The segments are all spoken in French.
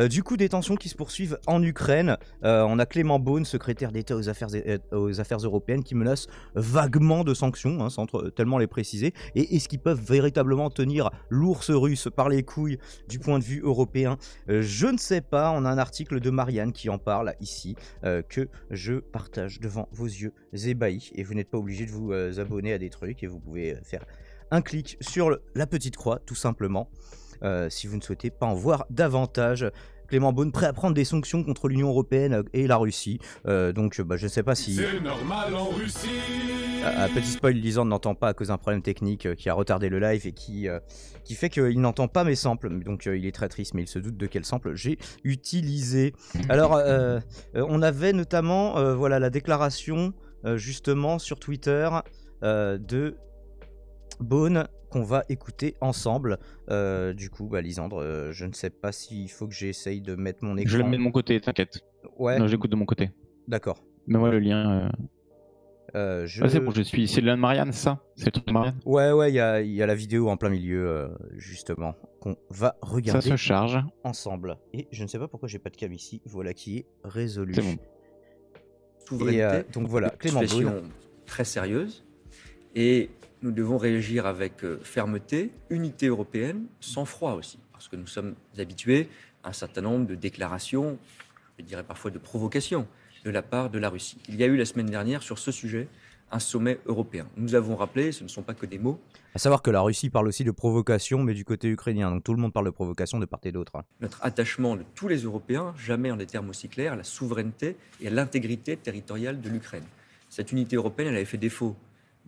Du coup, des tensions qui se poursuivent en Ukraine. On a Clément Beaune, secrétaire d'État aux affaires européennes, qui menace vaguement de sanctions, hein, sans tellement les préciser. Et est-ce qu'ils peuvent véritablement tenir l'ours russe par les couilles du point de vue européen? Je ne sais pas. On a un article de Marianne qui en parle ici, que je partage devant vos yeux ébahis. Et vous n'êtes pas obligé de vous abonner à des trucs, et vous pouvez faire un clic sur la petite croix, tout simplement. Si vous ne souhaitez pas en voir davantage. Clément Beaune prêt à prendre des sanctions contre l'Union Européenne et la Russie. Donc je ne sais pas si... C'est normal en Russie. Petit spoil, Lisande n'entend pas à cause d'un problème technique qui a retardé le live et qui fait qu'il n'entend pas mes samples. Donc il est très triste, mais il se doute de quel sample j'ai utilisé. Alors, on avait notamment voilà, la déclaration justement sur Twitter de Beaune qu'on va écouter ensemble. Du coup, Lisandre, je ne sais pas s'il faut que j'essaye de mettre mon écran. Je le mets de mon côté, t'inquiète. Ouais. Non, j'écoute de mon côté. D'accord. Mets-moi le lien. C'est bon, c'est le lien de Marianne, c'est ça? C'est le truc de Marianne? Ouais, il y a la vidéo en plein milieu, justement, qu'on va regarder. Ça se charge. Ensemble. Et je ne sais pas pourquoi j'ai pas de cam ici. Voilà qui est résolu. C'est bon. Souveraineté. Donc voilà, Clément Beaune. Situation très sérieuse. Et nous devons réagir avec fermeté, unité européenne, sans froid aussi, parce que nous sommes habitués à un certain nombre de déclarations, je dirais parfois de provocations, de la part de la Russie. Il y a eu la semaine dernière sur ce sujet un sommet européen. Nous avons rappelé, ce ne sont pas que des mots. À savoir que la Russie parle aussi de provocation, mais du côté ukrainien. Donc tout le monde parle de provocation de part et d'autre. Notre attachement de tous les Européens, jamais en des termes aussi clairs, à la souveraineté et à l'intégrité territoriale de l'Ukraine. Cette unité européenne, elle avait fait défaut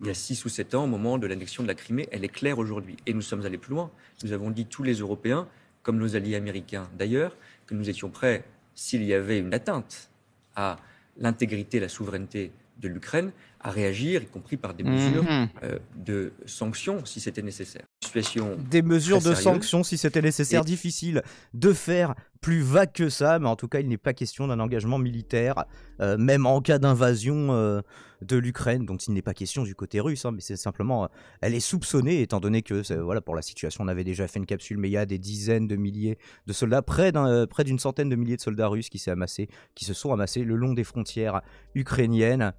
il y a 6 ou 7 ans, au moment de l'annexion de la Crimée. Elle est claire aujourd'hui. Et nous sommes allés plus loin. Nous avons dit, tous les Européens, comme nos alliés américains d'ailleurs, que nous étions prêts, s'il y avait une atteinte à l'intégrité et la souveraineté de l'Ukraine, à réagir, y compris par des mesures de sanctions, si c'était nécessaire. Des mesures de sanctions, si c'était nécessaire. Difficile de faire plus vague que ça, mais en tout cas, il n'est pas question d'un engagement militaire, même en cas d'invasion de l'Ukraine, dont il n'est pas question du côté russe, hein, mais c'est simplement, elle est soupçonnée, étant donné que, voilà, pour la situation, on avait déjà fait une capsule, mais il y a des dizaines de milliers de soldats, près d'une centaine de milliers de soldats russes qui se sont amassés le long des frontières ukrainiennes,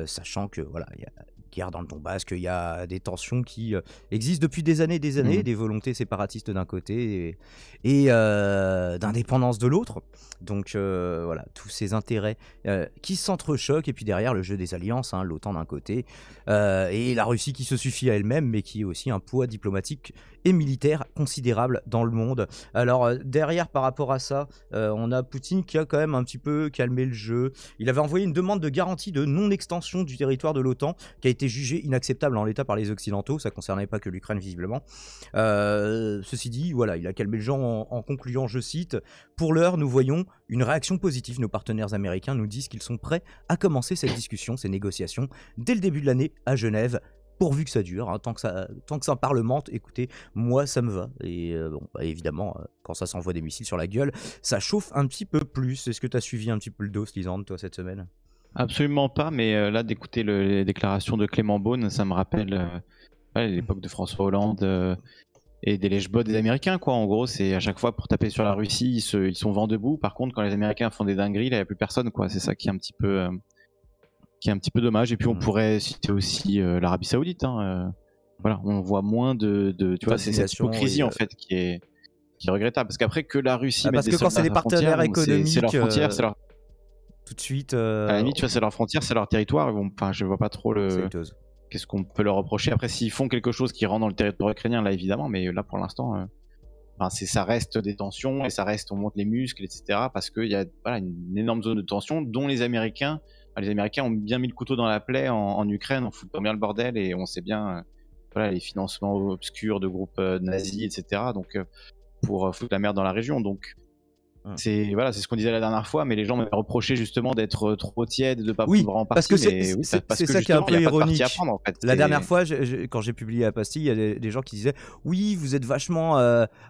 sachant que, voilà, il y a guerre dans le Donbass, qu'il y a des tensions qui existent depuis des années, des volontés séparatistes d'un côté et d'indépendance de l'autre. Donc voilà, tous ces intérêts qui s'entrechoquent, et puis derrière le jeu des alliances, hein, l'OTAN d'un côté, et la Russie qui se suffit à elle-même, mais qui est aussi un poids diplomatique et militaire considérable dans le monde. Alors derrière, par rapport à ça, on a Poutine qui a quand même un petit peu calmé le jeu. Il avait envoyé une demande de garantie de non-extension du territoire de l'OTAN, qui a été jugée inacceptable en l'état par les Occidentaux. Ça concernait pas que l'Ukraine, visiblement. Ceci dit, voilà, il a calmé le jeu en concluant, je cite, « Pour l'heure, nous voyons une réaction positive. Nos partenaires américains nous disent qu'ils sont prêts à commencer cette discussion, ces négociations, dès le début de l'année à Genève. Pourvu que ça dure, hein, tant que ça parlemente, écoutez, moi ça me va. » Et bon, évidemment, quand ça s'envoie des missiles sur la gueule, ça chauffe un petit peu plus. Est-ce que tu as suivi un petit peu le dos, Lisande, toi, cette semaine? Absolument pas, mais là, d'écouter les déclarations de Clément Beaune, ça me rappelle l'époque de François Hollande et des lèche-bottes des Américains, quoi. En gros, c'est à chaque fois pour taper sur la Russie, ils sont vent debout. Par contre, quand les Américains font des dingueries, là, il n'y a plus personne, quoi. C'est ça qui est un petit peu dommage. Et puis on pourrait citer aussi l'Arabie Saoudite, hein. Voilà, on voit moins tu vois, c'est cette hypocrisie en fait qui est regrettable, parce qu'après que la Russie parce que quand c'est des partenaires économiques, c'est leur frontière, c'est leur... tout de suite à la limite, tu vois, c'est leur frontière, c'est leur territoire. Enfin, je vois pas trop qu'est-ce qu'on peut leur reprocher. Après, s'ils font quelque chose qui rentre dans le territoire ukrainien, là évidemment, mais là pour l'instant, ça reste des tensions, et ça reste, on monte les muscles, etc. Parce qu'il y a une énorme zone de tension dont les Américains ont bien mis le couteau dans la plaie en Ukraine, on fout bien le bordel, et on sait bien les financements obscurs de groupes nazis, etc. Donc pour foutre la merde dans la région. Donc c'est ce qu'on disait la dernière fois, mais les gens m'avaient reproché justement d'être trop tiède, de ne pas pouvoir en partie. Parce que c'est ça qui est un peu ironique. Prendre, en fait. La dernière fois, quand j'ai publié la pastille, il y a des gens qui disaient « Oui, vous êtes vachement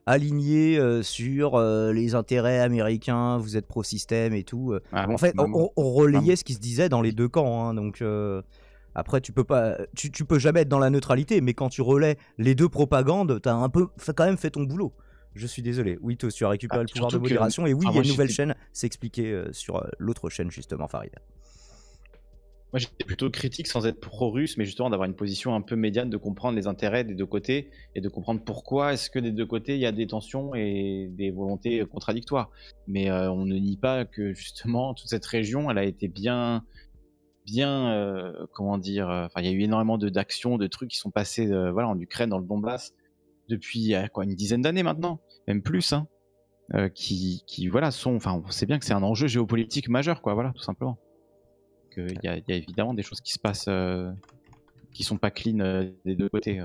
alignés sur les intérêts américains, vous êtes pro-système et tout. » En fait, on relayait ce qui se disait dans les deux camps. Hein, donc après, tu peux jamais être dans la neutralité, mais quand tu relais les deux propagandes, t'as quand même fait ton boulot. Je suis désolé. Oui, Tos, tu as récupéré le pouvoir de surtout que- modération. Et oui, enfin, il y a moi, une nouvelle j'étais- chaîne. C'est expliqué sur l'autre chaîne, justement, Farid. Moi, j'étais plutôt critique sans être pro-russe, mais justement d'avoir une position un peu médiane, de comprendre les intérêts des deux côtés et de comprendre pourquoi est-ce que des deux côtés il y a des tensions et des volontés contradictoires. Mais on ne nie pas que justement toute cette région, elle a été bien, comment dire, enfin il y a eu énormément d'actions, de trucs qui sont passés, voilà, en Ukraine, dans le Donbass, depuis quoi, une dizaine d'années maintenant, même plus, hein, qui voilà sont, enfin on sait bien que c'est un enjeu géopolitique majeur, quoi, voilà, tout simplement. Il y a évidemment des choses qui se passent qui sont pas clean des deux côtés.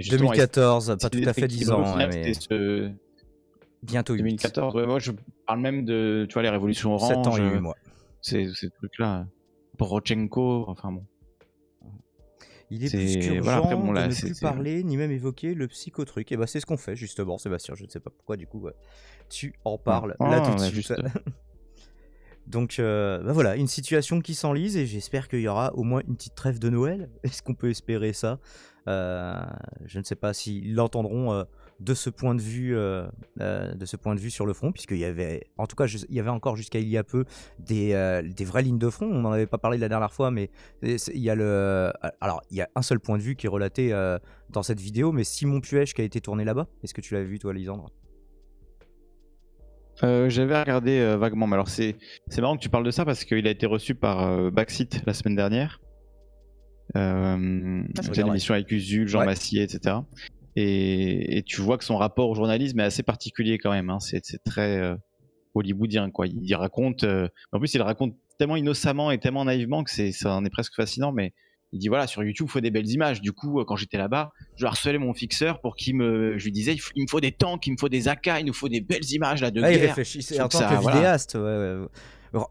Et justement, 2014, pas tout à fait 10 l'équilibre ans. final, Mais... c'était Bientôt 8. 2014, ouais, moi je parle même de, tu vois, les révolutions 7 orange, ans et 8 mois. ces trucs-là. Porochenko, enfin bon. Il est plus qu'urgent voilà, après, bon, là, de ne plus parler, ni même évoquer le psychotruc. Et bah c'est ce qu'on fait justement, Sébastien. Je ne sais pas pourquoi du coup tu en parles là tout de suite. Juste... Donc bah voilà, une situation qui s'enlise et j'espère qu'il y aura au moins une petite trêve de Noël. Est-ce qu'on peut espérer ça? Je ne sais pas s'ils l'entendront de ce point de vue sur le front, puisqu'il y avait, en tout cas, il y avait encore jusqu'à il y a peu des vraies lignes de front. On n'en avait pas parlé la dernière fois, mais il y a alors il y a un seul point de vue qui est relaté dans cette vidéo, mais Simon Puech qui a été tourné là-bas. Est-ce que tu l'avais vu toi, Lisandre? J'avais regardé vaguement, mais alors c'est marrant que tu parles de ça parce qu'il a été reçu par Backseat la semaine dernière. J'ai l'émission avec Usul, Jean Massier, etc. Et tu vois que son rapport au journalisme est assez particulier quand même, hein. C'est très hollywoodien, quoi. Il raconte, en plus il raconte tellement innocemment et tellement naïvement que ça en est presque fascinant, mais il dit voilà, sur YouTube il faut des belles images. Du coup quand j'étais là-bas, je harcelais mon fixeur pour je lui disais il me faut des tanks, il me faut des AK, il nous faut des belles images là de guerre. Il réfléchissait en tant que vidéaste,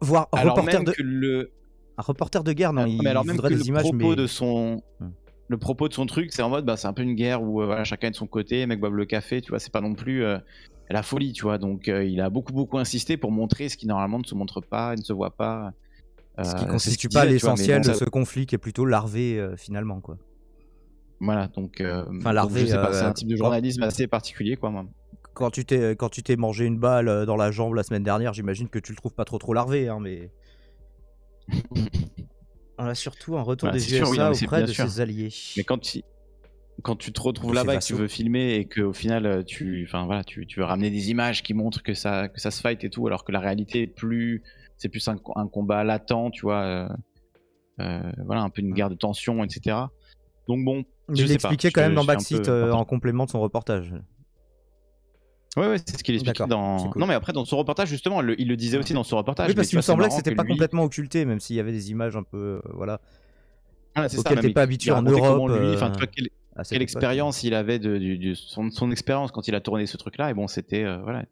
voire alors reporter même de... que un reporter de guerre, non, il voudrait des images, le propos de son truc, c'est en mode c'est un peu une guerre où voilà, chacun est de son côté, les mecs boivent le café, tu vois, c'est pas non plus la folie, tu vois. Donc il a beaucoup insisté pour montrer ce qui normalement ne se montre pas, ne se voit pas. Ce qui constitue pas l'essentiel de ce conflit qui est plutôt larvé finalement, quoi. Voilà, donc larvé, je sais pas, c'est un type de journalisme assez particulier, quoi, moi. Quand tu t'es mangé une balle dans la jambe la semaine dernière, j'imagine que tu le trouves pas trop larvé, hein, mais on a surtout un retour des USA auprès de ses alliés. Mais quand tu te retrouves là-bas et que tu veux filmer et qu'au final tu veux ramener des images qui montrent que ça se fight et tout, alors que la réalité c'est plus un combat latent, tu vois, voilà, un peu une guerre de tension, etc. Donc bon, il l'expliquait quand même dans Backseat en complément de son reportage. Ouais, c'est ce qu'il expliquait dans... Cool. Non, mais après, dans son reportage, justement, il le disait aussi dans son reportage. Oui, parce qu'il me semblait que c'était pas complètement occulté, même s'il y avait des images un peu, voilà, auxquelles t'es pas habitué en Europe. Quelle expérience il avait de son expérience quand il a tourné ce truc-là. Et bon, c'était voilà,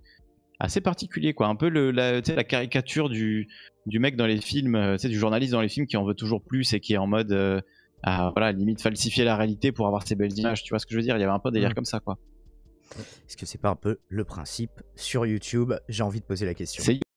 assez particulier, quoi. Un peu la caricature du mec dans les films, du journaliste dans les films qui en veut toujours plus et qui est en mode, voilà, limite falsifier la réalité pour avoir ces belles images. Tu vois ce que je veux dire? Il y avait un peu délire comme ça, quoi. Est-ce que c'est pas un peu le principe sur YouTube? J'ai envie de poser la question.